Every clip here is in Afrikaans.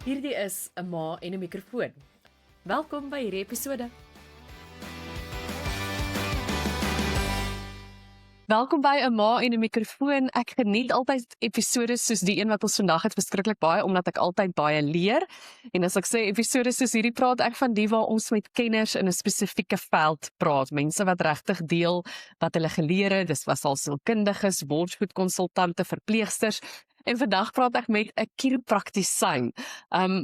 Hierdie is 'n ma en 'n mikrofoon. Welkom by hierdie episode. Welkom by 'n ma en 'n mikrofoon. Ek geniet altyd episode soos die een wat ons vandag het verskriklik baie, omdat ek altyd baie leer. En as ek sê episode soos hierdie, praat ek van die waar ons met kenners in 'n spesifieke veld praat. Mense wat regtig deel wat hulle geleer het. Dis was al sielkundiges, borsvoedkonsultante, verpleegsters. En vandag praat ek met 'n chiropraktisyn.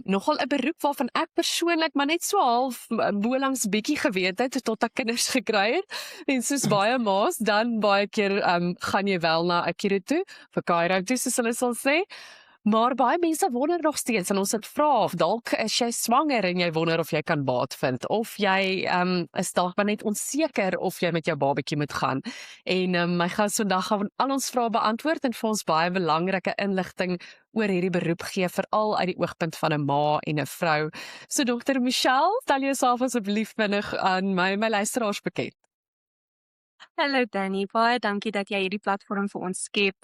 Nogal 'n beroep waarvan ek persoonlik maar net so half bolangs bietjie geweet het tot ek kinders gekry het. En soos baie ma's, dan baie keer gaan jy wel na 'n chiro toe, vir chiro toe soos hulle sal sê. Maar baie mense wonder nog steeds, en ons het vra of dalk is jy swanger en jy wonder of jy kan baat vind, of jy is dalk maar net onseker of jy met jou babatjie moet gaan. En my gas vandag gaan al ons vrae beantwoord en vir ons baie belangrike inligting oor hierdie beroep gee, veral uit die oogpunt van 'n ma en 'n vrou. So Dr. Michelle, stel jouself asseblief vinnig aan my luisteraars bekend. Hallo Danny, baie dankie dat jy hierdie platform vir ons skep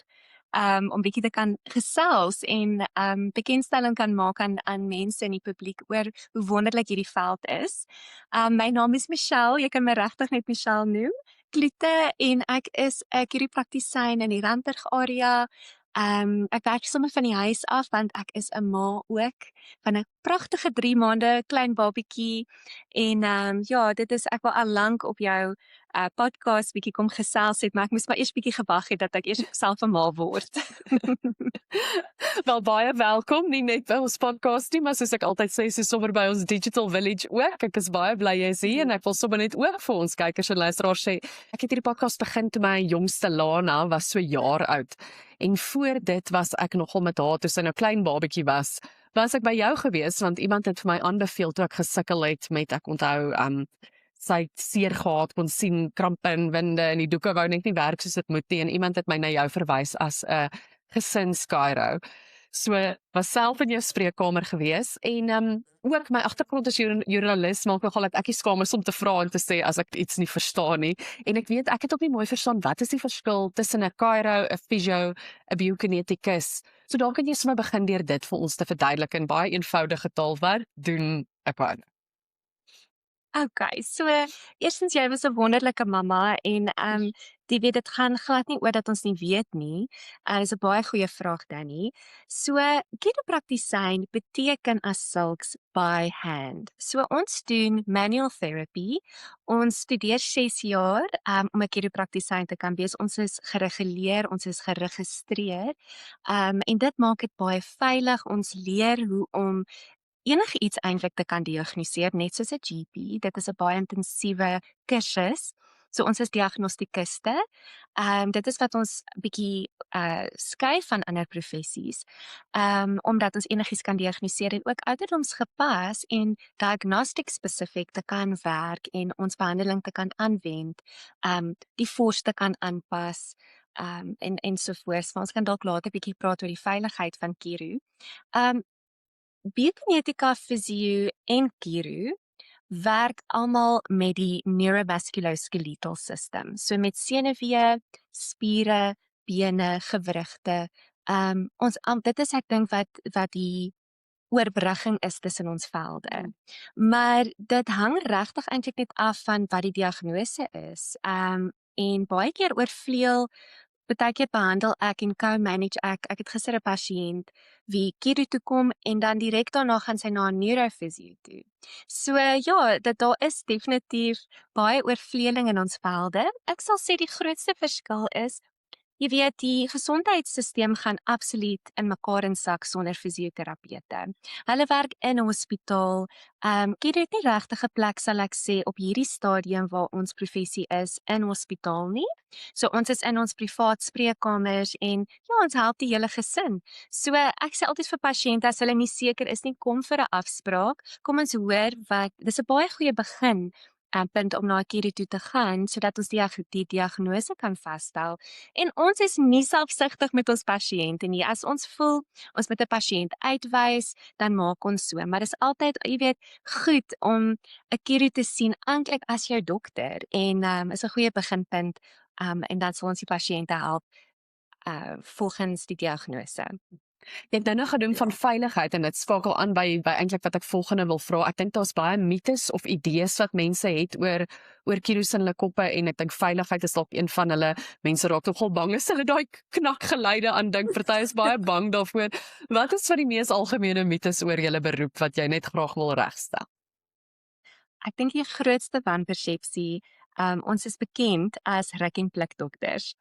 om bietjie te kan gesels en bekendstelling kan maak aan mense in die publiek oor hoe wonderlik hierdie veld is. My naam is Michelle, jy kan my regtig net Michelle noem. Kloete, en ek is 'n chiropraktisyn in die Randburg area. Ek werk sommer van die huis af want ek is 'n ma ook van 'n pragtige 3 maande klein babietjie. En ja, dit is ek wil al lank op jou podcast bietjie kom gesels het, maar ek moes maar eers bietjie gewag het dat ek eers self 'n ma word. Wel, baie welkom, nie net by ons podcast nie, maar soos ek altyd sê, so sommer by ons Digital Village ook. Ek is baie bly jy is hier en ek wil sommer net ook vir ons kykers en luisteraars sê, ek het hierdie podcast begin toe my jongste Lana was so jaar oud. En voor dit was ek nogal met haar, toe sy nou klein babatjie was ek by jou gewees, want iemand het vir my aanbeveel toe ek gesukkel het met, ek onthou, sy het seer gehad, kon sien krampe en winde en die doeke wou net nie werk soos dit moet nie, en iemand het my na jou verwys as 'n gesinschiro. So was self in jou spreekkamer gewees en ook my agtergrond as joernalis maak nogal dat ek nie skaam is om te vra en te sê as ek iets nie verstaan nie. En ek weet ek het ook nie mooi verstaan wat is die verskil tussen 'n chiro, 'n physio, 'n biokineticus. So dalk kan jy sommer begin deur dit vir ons te verduidelik in baie eenvoudige taal. Wat doen 'n chiro? Okay, so eerstens jy was 'n wonderlike mamma en jy weet dit gaan glad nie oor dat ons nie weet nie. Dis 'n baie goeie vraag Danny. So chiropraktisyn beteken as sulks by hand. So ons doen manual therapy. Ons studeer 6 jaar om 'n chiropraktisyn te kan wees. Ons is gereguleer, ons is geregistreer. En dit maak dit baie veilig. Ons leer hoe om enige iets eintlik te kan diagnoseer, net soos 'n GP. Dit is 'n baie intensiewe kursus. So ons is diagnostikuste. Dit is wat ons bietjie skei van ander professies. Omdat ons enigiets kan diagnoseer en ook ouderdomsgepas en diagnostic spesifiek te kan werk en ons behandeling te kan aanwend, die fors te kan aanpas. En so voort. Ons kan dalk later bietjie praat oor die veiligheid van chiro. Biokinetica, fisio en chiro werk almal met die neuromusculoskeletal system. So met senuwee, spiere, bene, gewrigte. Dit is ek dink wat die oorbrugging is tussen ons velde. Maar dit hang regtig eintlik net af van wat die diagnose is. En baie keer oorvleuel, baie keer behandel ek en co-manage ek. Ek het gister 'n pasiënt wie chiro toe kom en dan direk daarna gaan sy na 'n neurofisio toe. So ja, daar is definitief baie oorvleueling in ons velde. Ek sal sê die grootste verskil is, jy weet, die gesondheidstelsel gaan absoluut in mekaar insak sonder fisioterapeute. Hulle werk in 'n hospitaal. Chiro het nie regtig 'n plek, sal ek sê, op hierdie stadium waar ons professie is in hospitaal nie. So ons is in ons privaat spreekkamers en ja, ons help die hele gesin. So ek sê altyd vir pasiënte as hulle nie seker is nie, kom vir 'n afspraak. Kom ons hoor dis 'n baie goeie begin. Punt om na 'n chiro toe te gaan sodat ons die diagnose kan vasstel. En ons is nie selfsugtig met ons pasiënte nie. As ons voel ons moet 'n pasiënt uitwys, dan maak ons so. Maar dis altyd, jy weet, goed om 'n chiro te sien eintlik as jou dokter en is 'n goeie beginpunt en dan sal ons die pasiënte help volgens die diagnose. Jy het nou nog genoem van veiligheid en dit skakel aan by eintlik wat ek volgende wil vra. Ek dink daar's baie mites of idees wat mense het oor kilos in hulle koppe en ek dink veiligheid is dalk een van hulle. Mense raak nogal bang as hulle daai knakgeluide aandink. Party is baie bang daarvoor. Wat is van die mees algemene mites oor julle beroep wat jy net graag wil regstel? Ek dink die grootste wanpersepsie, ons is bekend as ruk en pluk dokters.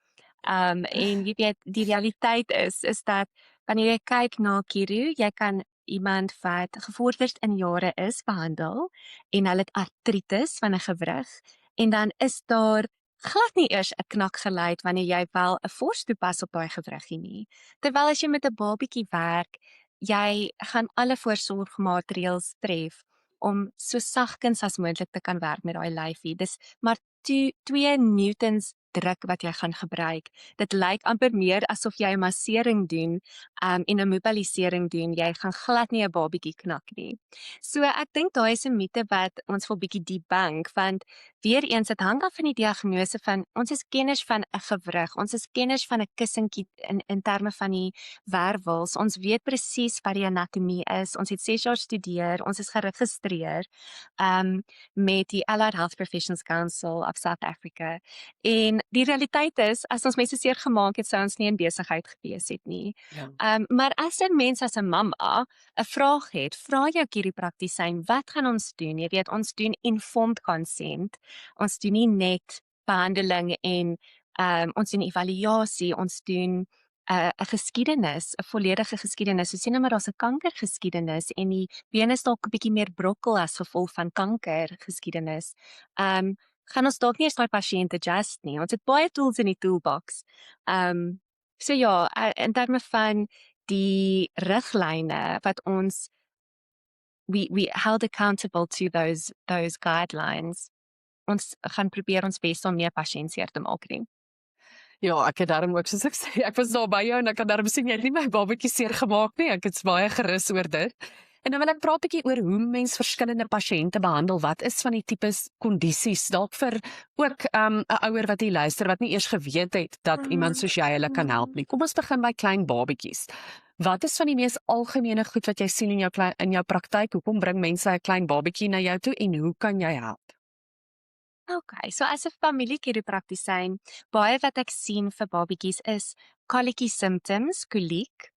En jy weet, die realiteit is dat wanneer jy kyk na Kiru, jy kan iemand wat gevorderd in jare is behandel en hulle het artritis van 'n gewrig en dan is daar glad nie eers 'n knakgeluid wanneer jy wel 'n fors toepas op daai gewriggie nie. Terwyl as jy met 'n babietjie werk, jy gaan alle voorsorgmaatreëls tref om so sagkens as moontlik te kan werk met daai lyfie. Dis maar 2 newtons druk wat jy gaan gebruik. Dit lyk amper meer asof jy 'n massering doen en 'n mobilisering doen. Jy gaan glad nie 'n babietjie knak nie. So ek dink daai is 'n mite wat ons wil bietjie debunk, want weer eens dit hang af van die diagnose van ons is kenners van 'n gewrig, ons is kenners van 'n kussentjie in terme van die wervels. Ons weet presies wat die anatomie is. Ons het 6 jaar studeer, ons is geregistreer met die Allied Health Professionals Council of South Africa. En die realiteit is, as ons mense seer gemaak het, sou ons nie in besigheid gewees het nie. Ja. Maar as 'n mens as 'n mamma 'n vraag het, vra jou chiropraktisyn, wat gaan ons doen? Jy weet, ons doen informed consent. Ons doen nie net behandeling en ons doen evaluasie, ons doen 'n geskiedenis, 'n volledige geskiedenis. So sien nou maar daar's 'n kankergeskiedenis en die been is dalk 'n bietjie meer brokkel as gevolg van kankergeskiedenis. Gaan ons dalk nie eens daai pasiënt adjust nie. Ons het baie tools in die toolbox. So ja, in terme van die riglyne wat ons we held accountable to those guidelines. Ons gaan probeer ons bes om nie 'n pasiënt seer te maak nie. Ja, ek het daarom ook soos ek sê, ek was daar by jou en ek kan daarom sien jy het nie my babatjie seer gemaak nie. Ek is baie gerus oor dit. En dan wil ek praat 'n bietjie oor hoe mens verskillende pasiënte behandel. Wat is van die tipes kondisies dalk vir ook 'n ouer wat hier luister wat nie eers geweet het dat iemand soos jy hulle kan help nie. Kom ons begin by klein babatjies. Wat is van die mees algemene goed wat jy sien in jou praktyk? Hoekom bring mense 'n klein babatjie na jou toe en hoe kan jy help? Okay, so as 'n familie-chiropraktisyn, baie wat ek sien vir babatjies is colicky symptoms, koliek,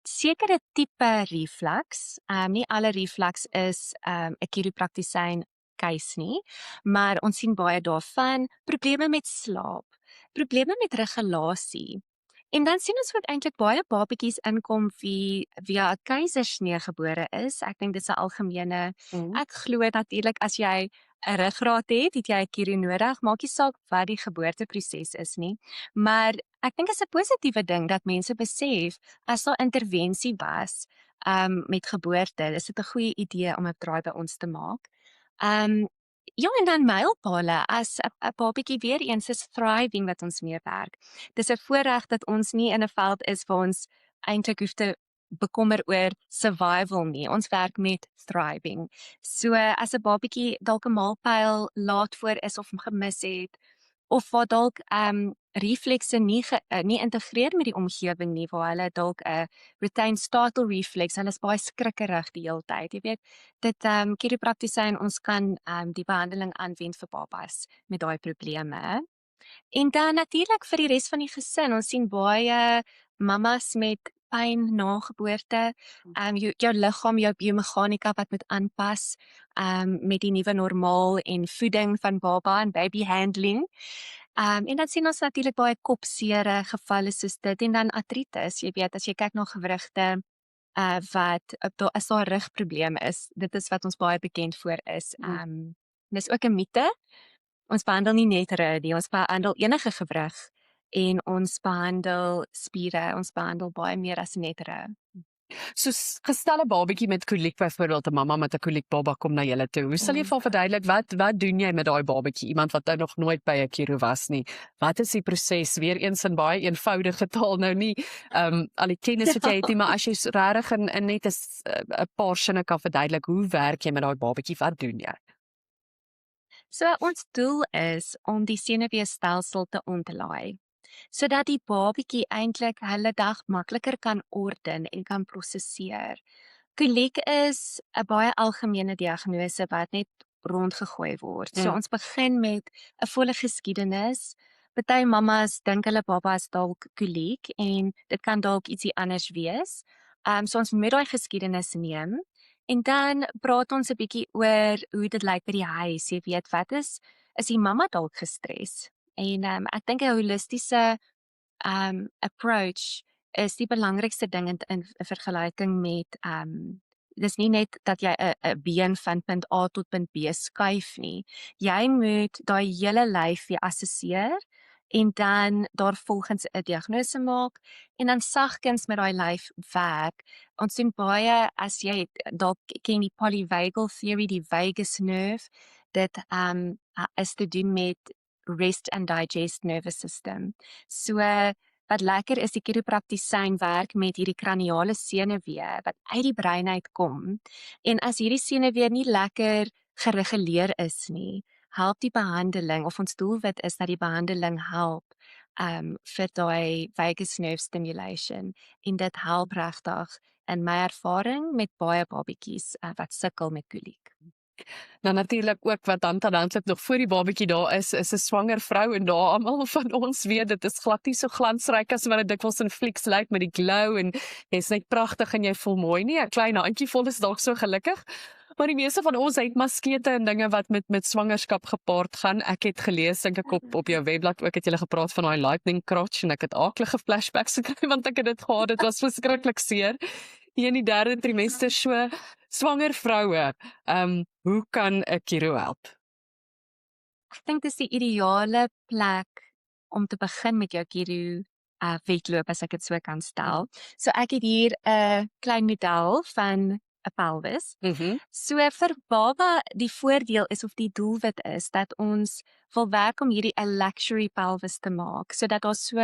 sekere tipe reflux. Nie alle reflux is 'n chiropraktisyn case nie, maar ons sien baie daarvan, probleme met slaap, probleme met regulasie. En dan sien ons wat eintlik baie babatjies inkom wie via 'n keisersnee gebore is. Ek dink dit is 'n algemene. Ek glo natuurlik as jy 'n ruggraat het, het jy 'n chiro nodig. Maak nie saak wat die geboorteproses is nie. Maar ek dink is 'n positiewe ding dat mense besef as daar intervensie was met geboorte, is dit 'n goeie idee om 'n draai by ons te maak. Ja, en dan mylpale as 'n babatjie weer eens is thriving wat ons mee werk. Dis 'n voorreg dat ons nie in 'n veld is waar ons eintlik hoef te bekommer oor survival nie. Ons werk met thriving. So as 'n babatjie dalk 'n maalpyl laat voor is of hom gemis het of waar dalk reflekse nie integreer met die omgewing nie, waar hulle dalk 'n retained startle reflex, hulle is baie skrikkerig die hele tyd. Jy weet, dit chiropraktisyn ons kan die behandeling aanwend vir babas met daai probleme. En dan natuurlik vir die res van die gesin. Ons sien baie mamas met pyn na geboorte. Jou liggaam, jou biomeganika wat moet aanpas met die nuwe normaal en voeding van baba en baby handling. En dan sien ons natuurlik baie kopseere gevalle soos dit en dan artritis. Jy weet, as jy kyk na gewrigte wat as daar rugprobleme is, dit is wat ons baie bekend voor is. Dis ook 'n mite. Ons behandel nie net rug nie, ons behandel enige gewrig en ons behandel spiere, ons behandel baie meer as net rug. So gestel 'n babatjie met koliek byvoorbeeld, 'n mamma met 'n koliek baba kom na julle toe. Hoe sal jy vir verduidelik wat doen jy met daai babatjie? Iemand wat nog nooit by 'n chiro was nie. Wat is die proses? Weereens in baie eenvoudige taal, nou nie al die kennis wat jy het nie, maar as jy regtig in net 'n paar sinne kan verduidelik, hoe werk jy met daai babatjie? Wat doen jy? So ons doel is om die senuweestelsel te ontlaai. sodat die babatjie eintlik hulle dag makliker kan orden en kan prosesseer. Koliek is 'n baie algemene diagnose wat net rondgegooi word. So Mm. ons begin met 'n volle geskiedenis. Party mammas dink hulle baba is dalk koliek en dit kan dalk ietsie anders wees. So ons moet daai geskiedenis neem en dan praat ons 'n bietjie oor hoe dit lyk by die huis. Jy weet, wat is die mamma dalk gestres? En ek dink 'n holistiese approach is die belangrikste ding in vergelyking met dis nie net dat jy 'n been van punt A tot punt B skuif nie. Jy moet daai hele lyf weer assesseer en dan daarvolgens 'n diagnose maak en dan sagkens met daai lyf werk. Ons sien baie as jy dalk ken die polyvagal theory, die vagus nerve, dit is te doen met rest and digest nervous system. So wat lekker is, die chiropraktisyn werk met hierdie kraniale senuwee wat uit die brein uitkom. En as hierdie senuwee nie lekker gereguleer is nie, help die behandeling of ons doelwit is dat die behandeling help vir daai vagus nerve stimulation en dit help regtig in my ervaring met baie babatjies wat sukkel met koliek. Nou natuurlik ook wat hand aan hand loop nog voor die babatjie daar is 'n swanger vrou en daar almal van ons weet dit is glad nie so glansryk as wat dit dikwels in flieks lyk met die glow en jy's net pragtig en jy voel mooi nie. 'n Klein handjievol is dalk so gelukkig. Maar die meeste van ons het maskete en dinge wat met swangerskap gepaard gaan. Ek het gelees, dink ek op jou webblad ook het julle gepraat van daai lightning crotch en ek het aaklige flashbacks gekry want ek het dit gehad. Dit was verskriklik seer. Hier in die 3de trimester so swanger vroue. Hoe kan 'n chiro help? Ek dink dis die ideale plek om te begin met jou chiro wedloop as ek dit so kan stel. So ek het hier 'n klein model van 'n pelvis. So vir baba die voordeel is of die doelwit is dat ons wil werk om hierdie 'n luxury pelvis te maak sodat daar so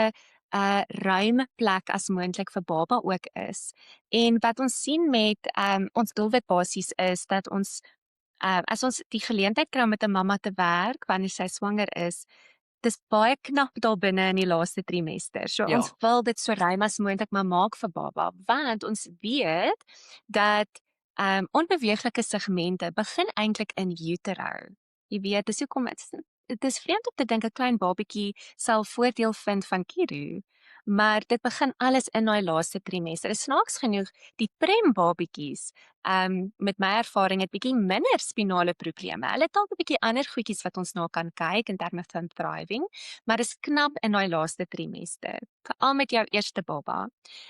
'n ruime plek as moontlik vir baba ook is. En wat ons sien met ons doelwit basies is dat ons as ons die geleentheid kry om met 'n mamma te werk wanneer sy swanger is, dis baie knap daar binne in die laaste trimester. So Ja. ons wil dit so ruim as moontlik maar maak vir baba, want ons weet dat onbeweeglike segmente begin eintlik in utero. Jy weet, dis hoekom dit is vreemd om te dink 'n klein babatjie sal voordeel vind van chiro, maar dit begin alles in daai laaste trimester. Dit is snaaks genoeg die prem babatjies met my ervaring het bietjie minder spinale probleme. Hulle het dalk 'n bietjie ander goedjies wat ons na kan kyk in terme van thriving, maar dis knap in daai laaste trimester, veral met jou eerste baba.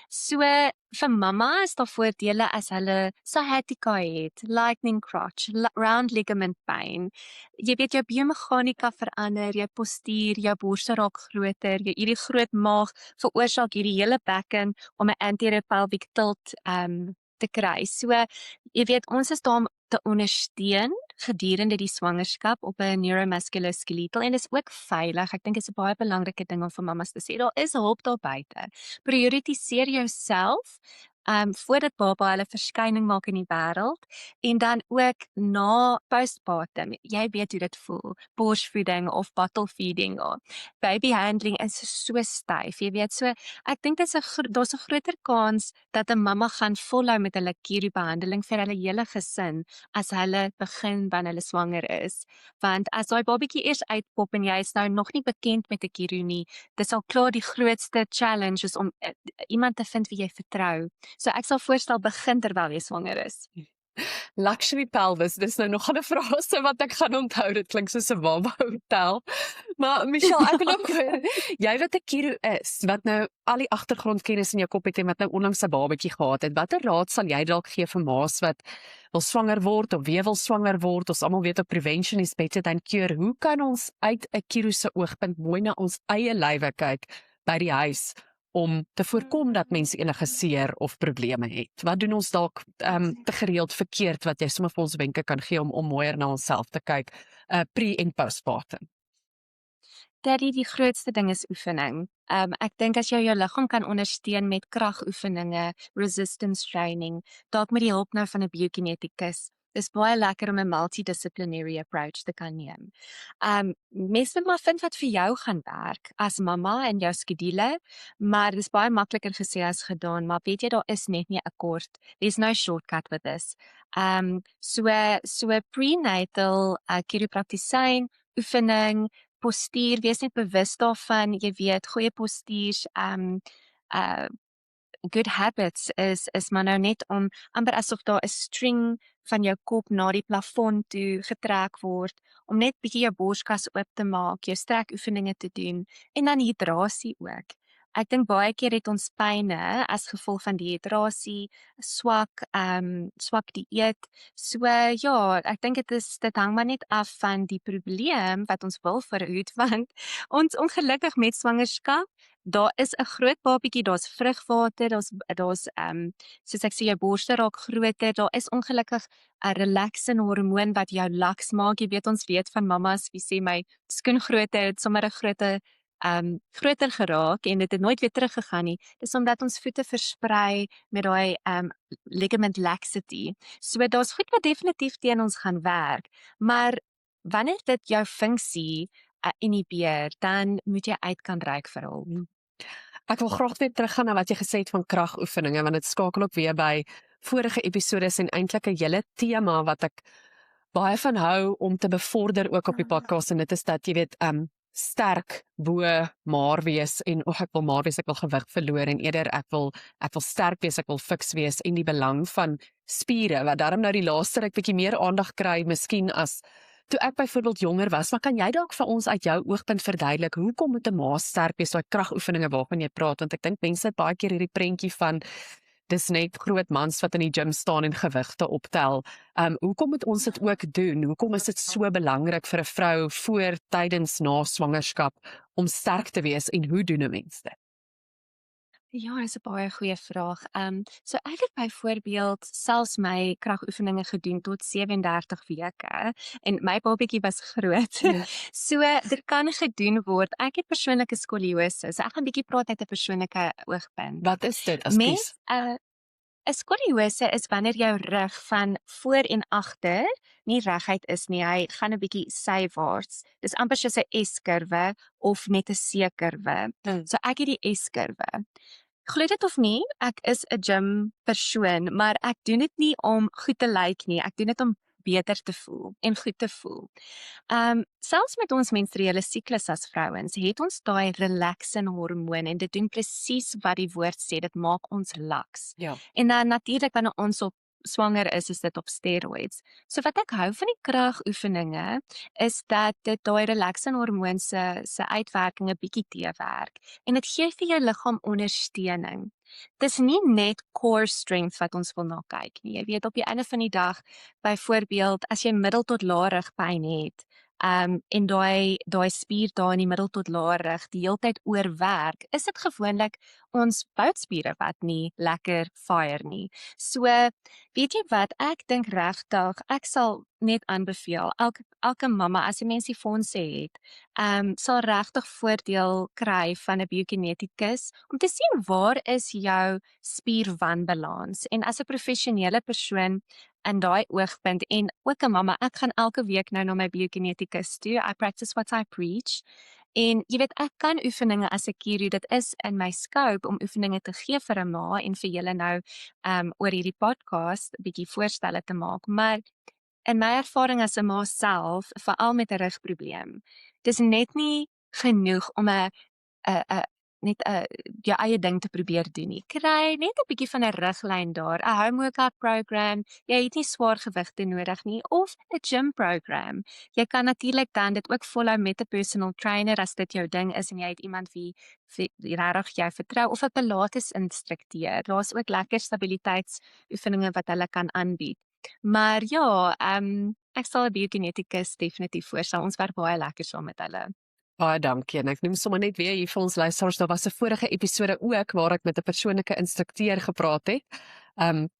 So vir mamma is daar voordele as hulle sciatica het, lightning crotch, round ligament pain. Jy weet jou biomeganika verander, jou postuur, jou borste raak groter, hierdie groot maag veroorsaak hierdie hele bekken om 'n anterior pelvic tilt te kry. So jy weet ons is daar om te ondersteun gedurende die swangerskap op 'n neuromusculoskeletal en dis ook veilig. Ek dink dit is 'n baie belangrike ding om vir mammas te sê. Daar is hulp daar buite. Prioritiseer jouself voordat baba hulle verskyning maak in die wêreld en dan ook na postpartum. Jy weet hoe dit voel. Borsvoeding of bottle feeding of baby handling is so styf. Jy weet, so ek dink daar's 'n groter kans dat 'n mamma gaan volhou met hulle chiro behandeling vir hulle hele gesin as hulle begin wanneer hulle swanger is. Want as daai babatjie eers uitpop en jy is nou nog nie bekend met 'n chiro nie, dis al klaar die grootste challenge is om iemand te vind wie jy vertrou. So ek sal voorstel begin terwyl jy swanger is. Luxury pelvis, dis nou nog 'n frase wat ek gaan onthou. Dit klink soos 'n Baba hotel. Maar Michelle, ek wil ook hoor, jy wat 'n chiro is, wat nou al die agtergrondkennis in jou kop het en wat nou onlangs 'n babatjie gehad het. Watter raad sal jy dalk gee vir ma's wat wil swanger word of wie wil swanger word? Ons almal weet op prevention is better than cure. Hoe kan ons uit 'n chiro se oogpunt mooi na ons eie lywe kyk by die huis om te voorkom dat mense enige seer of probleme het? Wat doen ons dalk te gereeld verkeerd wat jy sommer vir ons wenke kan gee om mooier na onsself te kyk pre en postpartum? Daddy, die grootste ding is oefening. Ek dink as jy jou liggaam kan ondersteun met kragoefeninge, resistance training, dalk met die hulp nou van 'n biokineticus, Dis baie lekker om 'n multidisciplinary approach te kan neem. Mens moet maar vind wat vir jou gaan werk as mamma in jou skedule, maar dis baie makliker gesê as gedaan, maar weet jy daar is net nie 'n kort. There's no shortcut with this. So prenatal chiropraktisyn oefening, postuur, wees net bewus daarvan, jy weet, goeie postuurs, uh good habits is maar nou net om amper asof daar 'n string van jou kop na die plafon toe getrek word, om net bietjie jou borskas oop te maak, jou strekoefeninge te doen en dan hidrasie ook. Ek dink baie keer het ons pyne as gevolg van dehydrasie, swak dieet. So ja, ek dink dit hang maar net af van die probleem wat ons wil verhoed, want ons ongelukkig met swangerskap, daar is 'n groot babietjie, daar's vrugwater, daar's soos ek sê, jou borste raak groter, daar is ongelukkig 'n relaxin hormoon wat jou laks maak. Jy weet, ons weet van mammas wie sê my skoengrootte het sommer 'n groter geraak en dit het nooit weer teruggegaan nie. Dis omdat ons voete versprei met daai ligament laxity. So daar's goed wat definitief teen ons gaan werk, maar wanneer dit jou funksie inhibeer, dan moet jy uit kan reik vir hulp. Ek wil graag weer teruggaan na wat jy gesê het van kragoefeninge, want dit skakel ook weer by vorige episodes en eintlik 'n hele tema wat ek baie van hou om te bevorder ook op die podcast, en dit is dat jy weet sterk bo maar wees en ek wil maar wees, ek wil gewig verloor en eerder ek wil sterk wees, ek wil fiks wees, en die belang van spiere wat daarom nou die laaste ruk bietjie meer aandag kry miskien as toe ek byvoorbeeld jonger was. Maar kan jy dalk vir ons uit jou oogpunt verduidelik hoekom moet 'n ma sterk wees, daai kragoefeninge waarvan jy praat, want ek dink mense het baie keer hierdie prentjie van dis net groot mans wat in die gym staan en gewigte optel. Hoekom moet ons dit ook doen? Hoekom is dit so belangrik vir 'n vrou voor, tydens, na swangerskap om sterk te wees, en hoe doen 'n mens dit? Ja, dis 'n baie goeie vraag. So ek het byvoorbeeld selfs my kragoefeninge gedoen tot 37 weke en my babatjie was groot. Ja. So dit kan gedoen word. Ek het persoonlike skoliose. So ek gaan 'n bietjie praat uit 'n persoonlike oogpunt. Wat is dit asseblief? 'n skoliose is wanneer jou rug van voor en agter nie reguit is nie. Hy gaan 'n bietjie sywaarts. Dis amper soos 'n S-kurwe of net 'n C-kurwe. So ek het die S-kurwe. Glo dit of nie, ek is 'n gym persoon, maar ek doen dit nie om goed te lyk nie. Ek doen dit om beter te voel en goed te voel. Selfs met ons menstruele siklus as vrouens, het ons daai relaxin hormoon en dit doen presies wat die woord sê, dit maak ons laks. Ja. En dan natuurlik wanneer ons op swanger is dit op steroids. So wat ek hou van die kragoefeninge is dat dit daai relaxin hormoon se uitwerking 'n bietjie teewerk en dit gee vir jou liggaam ondersteuning. Dis nie net core strength wat ons wil na kyk nie. Jy weet, op die einde van die dag, byvoorbeeld as jy middel tot lae rugpyn het, en daai spier daar in die middel tot lae rug die heeltyd oorwerk, is dit gewoonlik ons boutspiere wat nie lekker fire nie. So, weet jy wat, ek dink regtig, ek sal net aanbeveel, elke mamma, as 'n mens die fondse het, sal regtig voordeel kry van 'n biokineticus, om te sien waar is jou spierwanbalans. En as 'n professionele persoon in daai oogpunt, en ook 'n mamma, ek gaan elke week nou na my biokineticus toe. I practice what I preach. En jy weet, ek kan oefeninge as 'n kiro, dit is in my scope om oefeninge te gee vir 'n ma en vir julle nou oor hierdie podcast 'n bietjie voorstelle te maak. Maar in my ervaring as 'n ma self, veral met 'n rugprobleem, dis net nie genoeg om net jou eie ding te probeer doen nie. Kry net 'n bietjie van 'n riglyn daar, 'n home workout program. Jy het nie swaar gewigte nodig nie, of 'n gym program. Jy kan natuurlik dan dit ook volhou met 'n personal trainer as dit jou ding is en jy het iemand wie regtig jy vertrou, of 'n Pilates instrukteur. Daar's ook lekker stabiliteitsoefeninge wat hulle kan aanbied. Maar ja, ek sal 'n biokineticus definitief voorstel. Ons werk baie lekker saam met hulle. Baie dankie, en ek noem sommer net weer hier vir ons luisteraars, daar was 'n vorige episode ook waar ek met 'n persoonlike instrukteur gepraat het.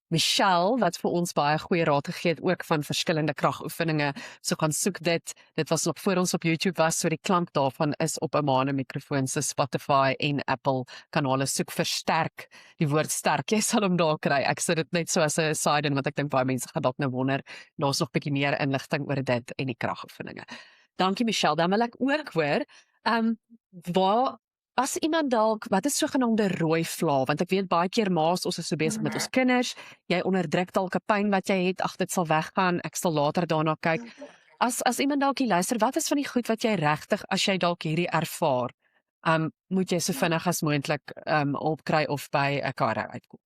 Michelle wat vir ons baie goeie raad gegee het ook van verskillende kragoefeninge. So gaan soek dit. Dit was nog voor ons op YouTube was, so die klank daarvan is op 'n Amane mikrofoon se Spotify en Apple kanale. Soek versterk, die woord sterk. Jy sal hom daar kry. Ek sit dit net so as 'n side in want ek dink baie mense gaan dalk nou wonder. Daar's nog bietjie meer inligting oor dit en die kragoefeninge. Dankie Michelle. Dan wil ek ook hoor, waar as iemand dalk, wat is sogenaamde rooi vla, want ek weet baie keer ma's ons is so besig met ons kinders, jy onderdruk dalk 'n pyn wat jy het, ag dit sal weggaan, ek sal later daarna kyk. As iemand dalk hier luister, wat is van die goed wat jy regtig as jy dalk hierdie ervaar, moet jy so vinnig as moontlik hulp kry of by 'n kar uitkom?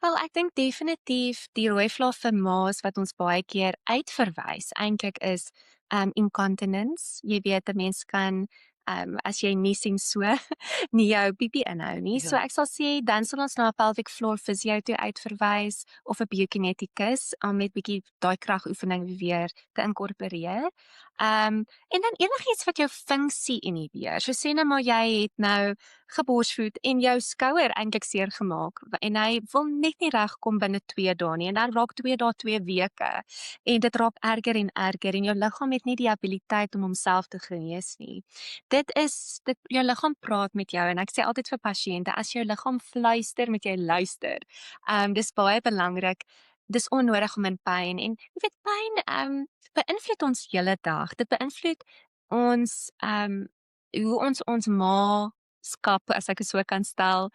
Wel, ek dink definitief die rooi vla vir ma's wat ons baie keer uitverwys eintlik is incontinence. Jy weet 'n mens kan as jy nie sien so nie jou piepie inhou nie. So Ja. ek sal sê dan sal ons na 'n pelvic floor physio toe uitverwys of 'n biokineticus om net bietjie daai kragoefening weer te inkorporeer. En dan enigiets wat jou funksie inhibeer. So sê nou maar jy het nou geborsvoed en jou skouer eintlik seer gemaak en hy wil net nie regkom binne 2 dae nie en dan raak 2 dae 2 weke en dit raak erger en jou liggaam het nie die abiliteit om homself te genees nie. Dit jou liggaam praat met jou en ek sê altyd vir pasiënte as jou liggaam fluister moet jy luister. Dis baie belangrik. Dis onnodig om in pyn en jy weet pyn beïnvloed ons hele dag. Dit beïnvloed ons hoe ons maatskap, as ek dit so kan stel,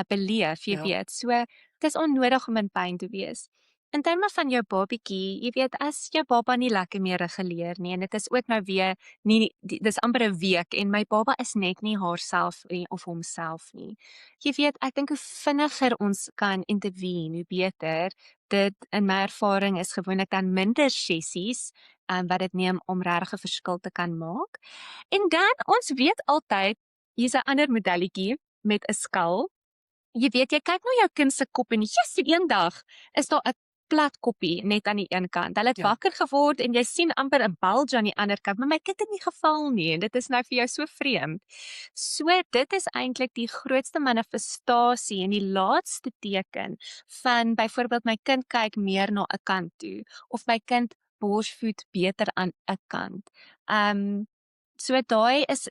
beleef, jy Ja. weet. So, dit is onnodig om in pyn te wees. In terme van jou babietjie, jy weet, as jou baba nie lekker meer reguleer nie, en dit is ook nou weer, dis amper 'n week, en my baba is net nie haarself nie, of homself nie. Jy weet, ek dink hoe vinniger ons kan intervene, hoe beter. Dit, in my ervaring, is gewoonlik dan minder sessies, wat dit neem om regtig 'n verskil te kan maak. En dan, ons weet altyd, hier's 'n ander modelletjie met 'n skal. Jy weet, jy kyk na jou kind se kop en eendag is daar 'n plat koppie net aan die een kant. Hulle het Ja. wakker geword en jy sien amper 'n bulge aan die ander kant, maar my kind het nie geval nie en dit is nou vir jou so vreemd. So dit is eintlik die grootste manifestasie en die laaste teken van byvoorbeeld my kind kyk meer na 'n kant toe of my kind borsvoed beter aan 'n kant. So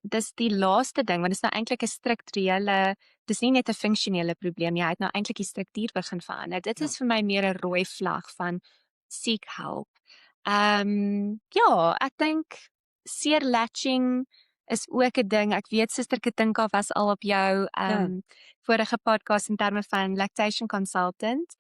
dis die laaste ding want dit is nou eintlik 'n strukturele, dis nie net 'n funksionele probleem nie, hy het nou eintlik die struktuur begin verander. Dit is vir my meer 'n rooi vlag van seek help. Ja, ek dink seer latching is ook 'n ding. Ek weet Suster Katinka was al op jou vorige podcast in terme van lactation consultant.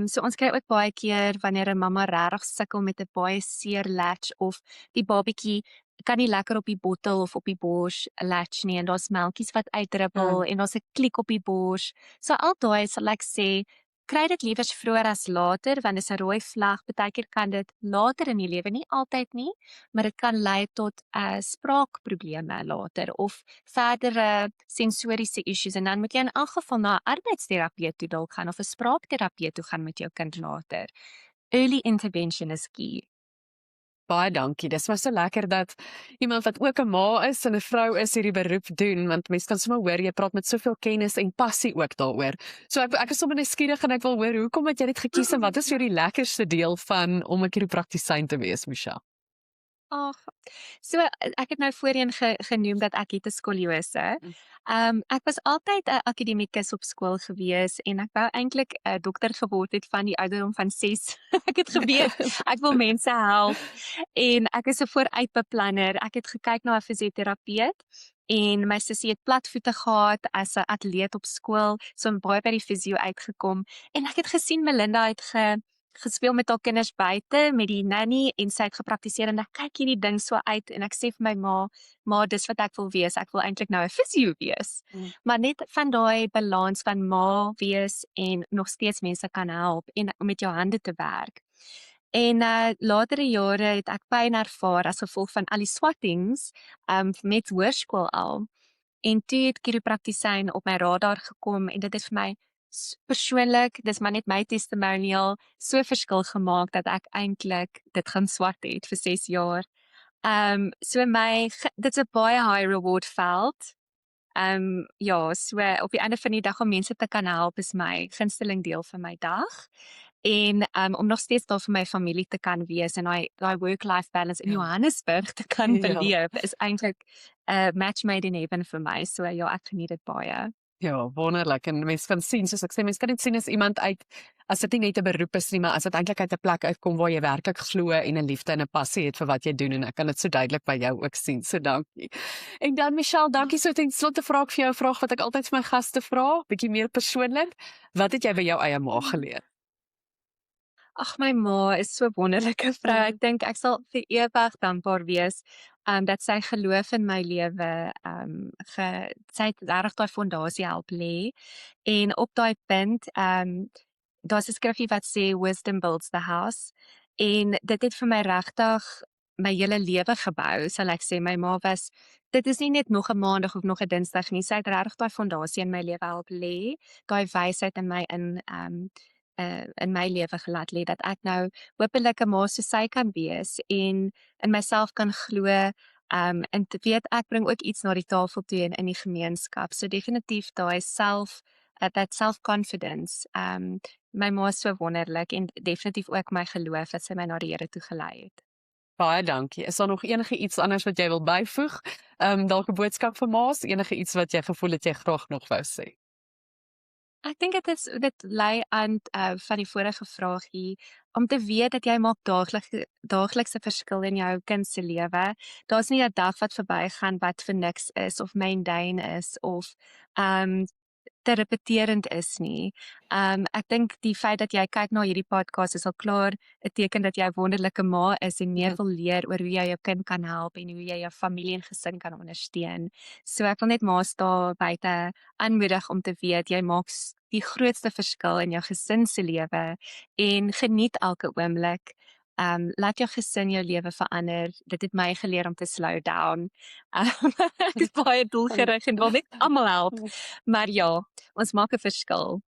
So ons kry ook baie keer wanneer 'n mamma regtig sukkel met 'n baie seer latch of die babatjie kan nie lekker op die bottel of op die bors latch nie en daar's melkies wat uitdruppel en daar's 'n klik op die bors. So al daai sal ek sê kry dit liewers vroeër as later want dis 'n rooi vlag. Partykeer kan dit later in die lewe, nie altyd nie, maar dit kan lei tot spraakprobleme later of verdere sensoriese issues en dan moet jy in elk geval na 'n arbeidsterapeut toe dalk gaan of 'n spraakterapeut toe gaan met jou kind later. Early intervention is key. Baie dankie. Dis maar so lekker dat iemand wat ook 'n ma is en 'n vrou is hierdie beroep doen, want mense kan sommer hoor jy praat met soveel kennis en passie ook daaroor. So ek is sommer nuuskierig en ek wil hoor hoekom het jy dit gekies en wat is vir jou die lekkerste deel van om 'n chiropraktisyn te wees, Michelle? Ag, so ek het nou voorheen genoem dat ek het 'n skoliose. Ek was altyd 'n akademikus op skool gewees en ek wou eintlik 'n dokter geword het van die ouderdom van 6. Ek het geweet ek wil mense help en ek is 'n vooruitbeplanner. Ek het gekyk na 'n fisioterapeut en my sussie het platvoete gehad as 'n atleet op skool, so baie by die fisio uitgekom en ek het gesien Melinda het gespeel met haar kinders buite met die nanny en sy het gepraktiseer en ek kyk hierdie ding so uit en ek sê vir my ma dis wat ek wil wees. Ek wil eintlik nou 'n fisio wees. Maar net van daai balans van ma wees en nog steeds mense kan help en om met jou hande te werk. En latere jare het ek pyn ervaar as gevolg van al die swattings met hoërskool al. En toe het chiropraktisyn op my radar gekom en dit het vir my persoonlik, dis maar net my testimonial, so verskil gemaak dat ek eintlik dit gaan swat het vir 6 jaar. So dit's 'n baie high reward veld. Ja, so op die einde van die dag om mense te kan help is my gunsteling deel van my dag. En om nog steeds daar vir my familie te kan wees en daai work-life balance in Ja. Johannesburg te kan Ja. beleef is eintlik 'n match made in heaven vir my. So ja, ek geniet dit baie. Ja, wonderlik en mense kan sien, soos ek sê, mense kan dit sien as iemand uit as dit nie net 'n beroep is nie, maar as dit eintlik uit 'n plek uitkom waar jy werklik glo en 'n liefde en 'n passie het vir wat jy doen en ek kan dit so duidelik by jou ook sien. So dankie. En dan Michelle, dankie. So ten slotte vra ek vir jou 'n vraag wat ek altyd vir my gaste vra, bietjie meer persoonlik. Wat het jy by jou eie ma geleer? Ag, my ma is so 'n wonderlike vrou. Ek dink ek sal vir ewig dankbaar wees, dat sy geloof in my lewe, sy het regtig daai fondasie help lê. En op daai punt, daar's 'n skrifgie wat sê wisdom builds the house. En dit het vir my regtig my hele lewe gebou, sal ek sê. My ma was dit is nie net nog 'n maandag of nog 'n dinsdag nie. Sy het regtig daai fondasie in my lewe help lê, daai wysheid in my in my lewe gelaat lê dat ek nou hopelik 'n ma soos sy kan wees en in myself kan glo, en te weet ek bring ook iets na die tafel toe en in die gemeenskap. So definitief daai that self-confidence. My ma is so wonderlik en definitief ook my geloof dat sy my na die Here toe gelei het. Baie dankie. Is daar nog enige iets anders wat jy wil byvoeg? Dalk 'n boodskap vir ma's, enige iets wat jy gevoel het jy graag nog wou sê? Ek dink dit lei aan van die vorige vraagie om te weet dat jy maak daaglikse verskil in jou kind se lewe. Daar's nie 'n dag wat verbygaan wat vir niks is of mundane is of te repeterend is nie. Ek dink die feit dat jy kyk na hierdie podcast is al klaar 'n teken dat jy 'n wonderlike ma is en meer wil leer oor hoe jy jou kind kan help en hoe jy jou familie en gesin kan ondersteun. So ek wil net ma's daar buite aanmoedig om te weet jy maak die grootste verskil in jou gesin se lewe en geniet elke oomblik. Laat jou gesin jou lewe verander. Dit het my geleer om te slow down. Ek is baie doelgerig en wil net almal help. Maar ja, ons maak 'n verskil.